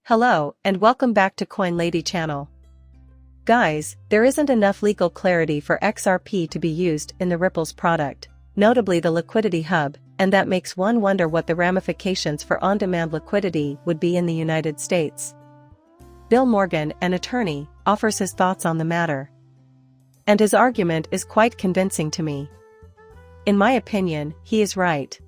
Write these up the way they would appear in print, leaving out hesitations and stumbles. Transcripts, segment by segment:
Hello, and welcome back to Coin Lady channel. Guys, there isn't enough legal clarity for XRP to be used in the Ripple's product, notably the Liquidity Hub, and that makes one wonder what the ramifications for on-demand liquidity would be in the United States. Bill Morgan, an attorney, offers his thoughts on the matter. And his argument is quite convincing to me. In my opinion, he is right.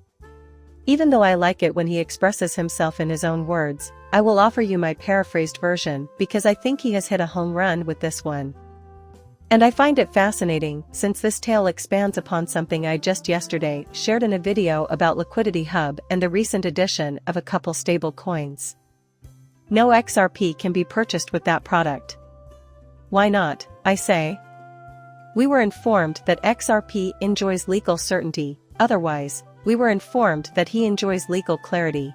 Even though I like it when he expresses himself in his own words, I will offer you my paraphrased version because I think he has hit a home run with this one. And I find it fascinating since this tale expands upon something I just yesterday shared in a video about Liquidity Hub and the recent addition of a couple stable coins. No XRP can be purchased with that product. Why not, I say? We were informed that XRP enjoys legal certainty, otherwise, we were informed that he enjoys legal clarity.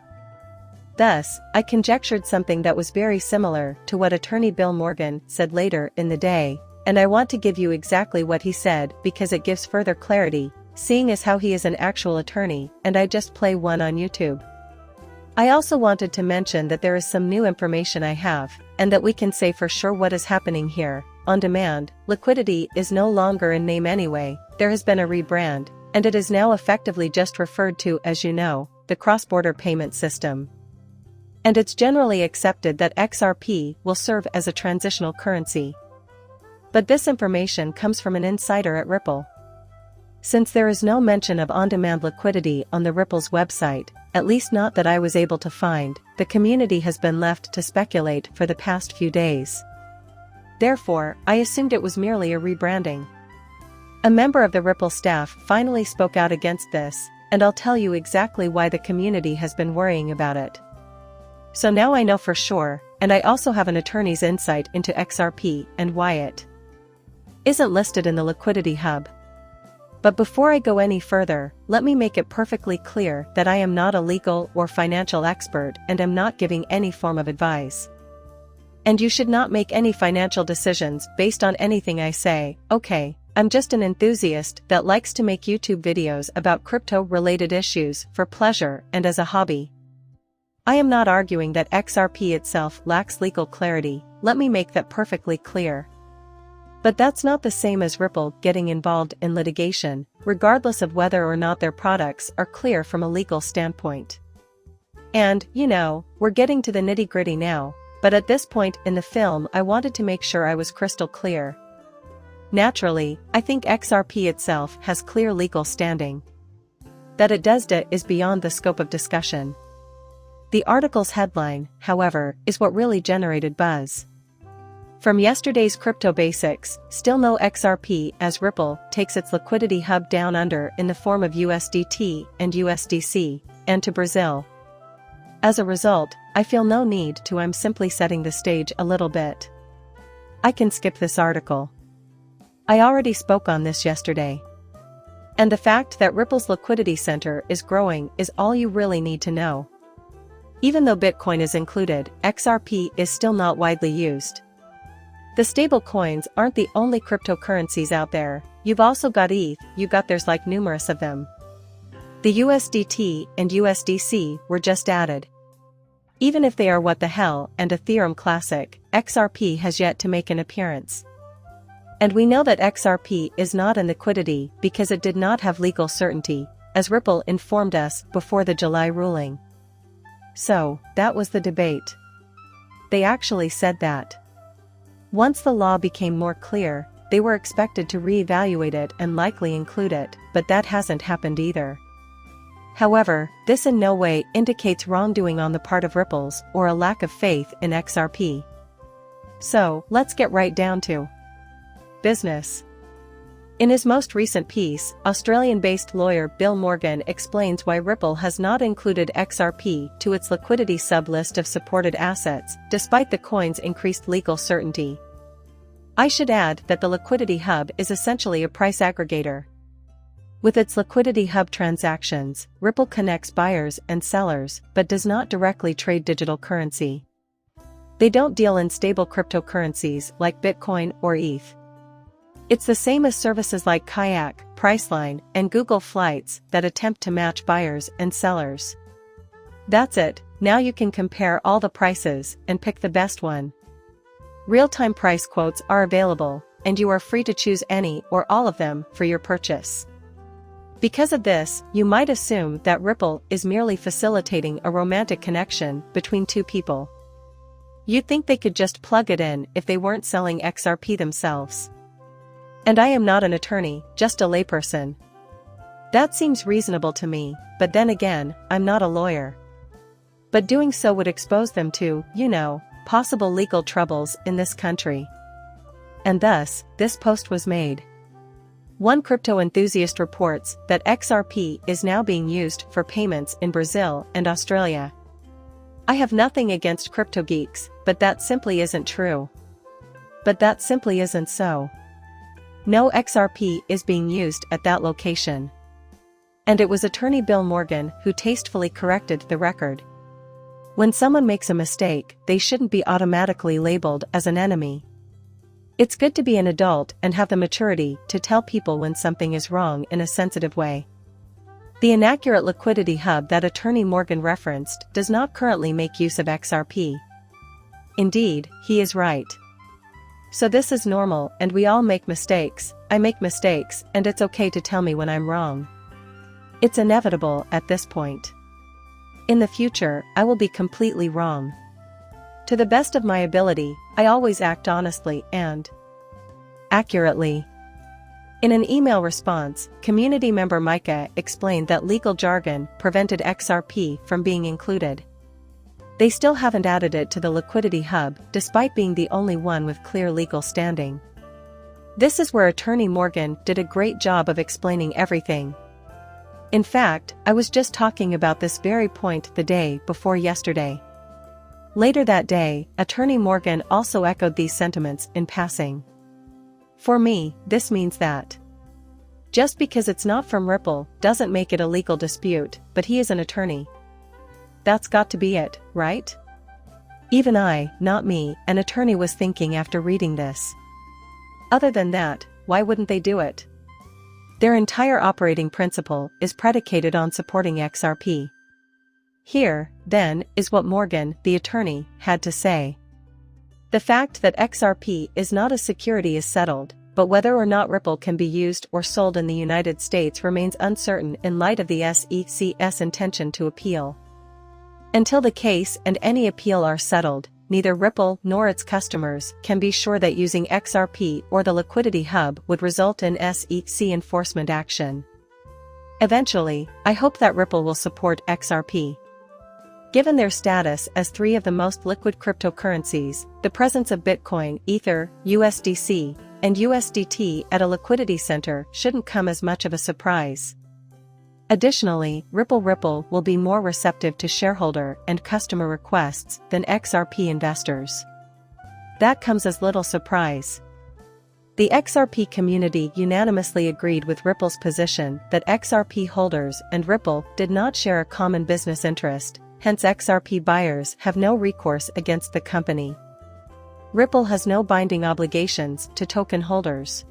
Thus, I conjectured something that was very similar to what attorney Bill Morgan said later in the day, and I want to give you exactly what he said because it gives further clarity, seeing as how he is an actual attorney and I just play one on YouTube. I also wanted to mention that there is some new information I have, and that we can say for sure what is happening here. On demand, Liquidity is no longer in name anyway, there has been a rebrand, and it is now effectively just referred to as the cross-border payment system. And it's generally accepted that XRP will serve as a transitional currency. But this information comes from an insider at Ripple. Since there is no mention of on-demand liquidity on the Ripple's website, at least not that I was able to find, the community has been left to speculate for the past few days. Therefore, I assumed it was merely a rebranding. A member of the Ripple staff finally spoke out against this, and I'll tell you exactly why the community has been worrying about it. So now I know for sure, and I also have an attorney's insight into XRP and why it isn't listed in the Liquidity Hub. But before I go any further, let me make it perfectly clear that I am not a legal or financial expert and am not giving any form of advice. And you should not make any financial decisions based on anything I say, okay? I'm just an enthusiast that likes to make YouTube videos about crypto-related issues for pleasure and as a hobby. I am not arguing that XRP itself lacks legal clarity, let me make that perfectly clear. But that's not the same as Ripple getting involved in litigation, regardless of whether or not their products are clear from a legal standpoint. And, we're getting to the nitty-gritty now, but at this point in the film I wanted to make sure I was crystal clear. Naturally, I think XRP itself has clear legal standing. That it does that is beyond the scope of discussion. The article's headline, however, is what really generated buzz. From yesterday's Crypto Basics, still no XRP as Ripple takes its Liquidity Hub down under in the form of USDT and USDC, and to Brazil. As a result, I feel no need to. I'm simply setting the stage a little bit. I can skip this article. I already spoke on this yesterday. And the fact that Ripple's Liquidity Center is growing is all you really need to know. Even though Bitcoin is included, XRP is still not widely used. The stable coins aren't the only cryptocurrencies out there, you've also got ETH, there's like numerous of them. The USDT and USDC were just added. Even if they are what the hell and Ethereum Classic, XRP has yet to make an appearance. And we know that XRP is not in liquidity because it did not have legal certainty, as Ripple informed us before the July ruling. So, that was the debate. They actually said that. Once the law became more clear, they were expected to reevaluate it and likely include it, but that hasn't happened either. However, this in no way indicates wrongdoing on the part of Ripple's or a lack of faith in XRP. So, let's get right down to business. In his most recent piece, Australian-based lawyer Bill Morgan explains why Ripple has not included XRP to its liquidity sub-list of supported assets, despite the coin's increased legal certainty. I should add that the Liquidity Hub is essentially a price aggregator. With its Liquidity Hub transactions, Ripple connects buyers and sellers but does not directly trade digital currency. They don't deal in stable cryptocurrencies like Bitcoin or ETH. It's the same as services like Kayak, Priceline, and Google Flights that attempt to match buyers and sellers. That's it, Now you can compare all the prices and pick the best one. Real-time price quotes are available, and you are free to choose any or all of them for your purchase. Because of this, you might assume that Ripple is merely facilitating a romantic connection between two people. You'd think they could just plug it in if they weren't selling XRP themselves. And I am not an attorney, just a layperson. That seems reasonable to me, but then again, I'm not a lawyer. But doing so would expose them to, possible legal troubles in this country. And thus, this post was made. One crypto enthusiast reports that XRP is now being used for payments in Brazil and Australia. I have nothing against crypto geeks, but that simply isn't true. But that simply isn't so. No XRP is being used at that location. And it was attorney Bill Morgan who tastefully corrected the record. When someone makes a mistake, they shouldn't be automatically labeled as an enemy. It's good to be an adult and have the maturity to tell people when something is wrong in a sensitive way. The inaccurate Liquidity hub that attorney Morgan referenced does not currently make use of XRP. Indeed, he is right. So this is normal, and we all make mistakes. I make mistakes, and it's okay to tell me when I'm wrong. It's inevitable at this point. In the future, I will be completely wrong. To the best of my ability, I always act honestly and accurately. In an email response, community member Micah explained that legal jargon prevented XRP from being included. They still haven't added it to the Liquidity hub, despite being the only one with clear legal standing. This is where attorney Morgan did a great job of explaining everything. In fact, I was just talking about this very point the day before yesterday. Later that day, attorney Morgan also echoed these sentiments in passing. For me, this means that just because it's not from Ripple doesn't make it a legal dispute, but he is an attorney. That's got to be it, right? Even I, not me, an attorney, was thinking after reading this. Other than that, why wouldn't they do it? Their entire operating principle is predicated on supporting XRP. Here, then, is what Morgan, the attorney, had to say. The fact that XRP is not a security is settled, but whether or not Ripple can be used or sold in the United States remains uncertain in light of the SEC's intention to appeal. Until the case and any appeal are settled, neither Ripple nor its customers can be sure that using XRP or the Liquidity hub would result in SEC enforcement action. Eventually, I hope that Ripple will support XRP. Given their status as three of the most liquid cryptocurrencies, the presence of Bitcoin, Ether, USDC, and USDT at a liquidity center shouldn't come as much of a surprise. Additionally, Ripple will be more receptive to shareholder and customer requests than XRP investors. That comes as little surprise. The XRP community unanimously agreed with Ripple's position that XRP holders and Ripple did not share a common business interest. Hence XRP buyers have no recourse against the company. Ripple has no binding obligations to token holders.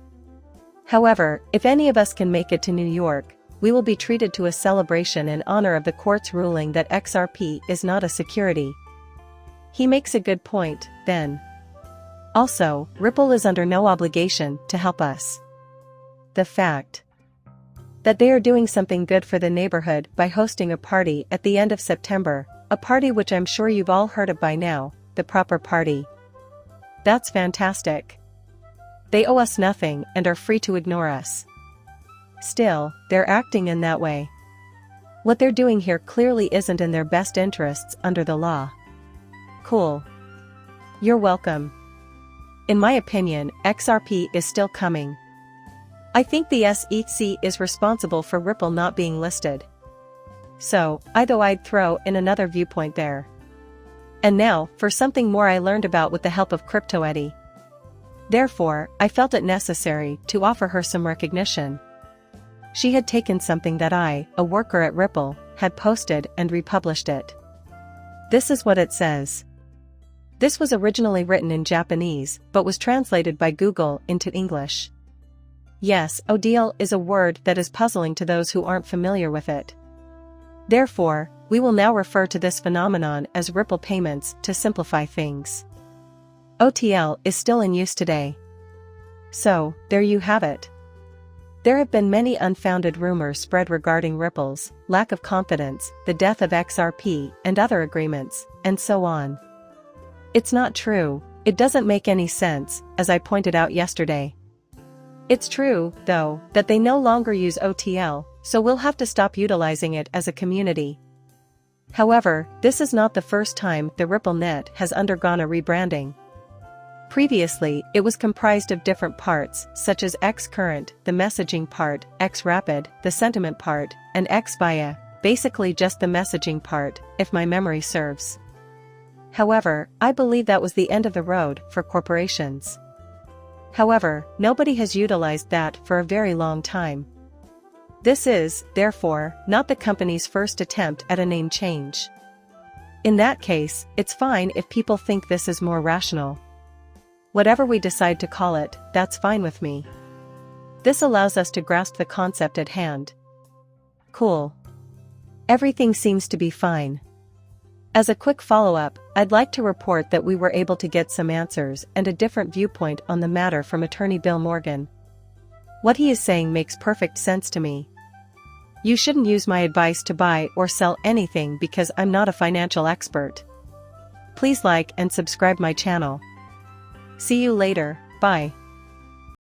However, if any of us can make it to New York, we will be treated to a celebration in honor of the court's ruling that XRP is not a security. He makes a good point, then. Also, Ripple is under no obligation to help us. The fact that they are doing something good for the neighborhood by hosting a party at the end of September, a party which I'm sure you've all heard of by now, the proper party. That's fantastic. They owe us nothing and are free to ignore us. Still, they're acting in that way. What they're doing here clearly isn't in their best interests under the law. Cool. You're welcome. In my opinion, XRP is still coming. I think the SEC is responsible for Ripple not being listed. So, I'd throw in another viewpoint there. And now, for something more I learned about with the help of Crypto Eddy. Therefore, I felt it necessary to offer her some recognition. She had taken something that I, a worker at Ripple, had posted and republished it. This is what it says. This was originally written in Japanese, but was translated by Google into English. Yes, ODL is a word that is puzzling to those who aren't familiar with it. Therefore, We will now refer to this phenomenon as Ripple payments to simplify things. OTL is still in use today. So, there you have it. There have been many unfounded rumors spread regarding Ripple's lack of confidence, the death of XRP and other agreements, and so on. It's not true, it doesn't make any sense, as I pointed out yesterday. It's true, though, that they no longer use OTL, so we'll have to stop utilizing it as a community. However, this is not the first time the Ripple net has undergone a rebranding. Previously, it was comprised of different parts, such as X-Current, the messaging part, X-Rapid, the sentiment part, and X-Via, basically just the messaging part, if my memory serves. However, I believe that was the end of the road for corporations. However, nobody has utilized that for a very long time. This is, therefore, not the company's first attempt at a name change. In that case, it's fine if people think this is more rational. Whatever we decide to call it, that's fine with me. This allows us to grasp the concept at hand. Cool. Everything seems to be fine. As a quick follow-up, I'd like to report that we were able to get some answers and a different viewpoint on the matter from attorney Bill Morgan. What he is saying makes perfect sense to me. You shouldn't use my advice to buy or sell anything because I'm not a financial expert. Please like and subscribe my channel. See you later, bye.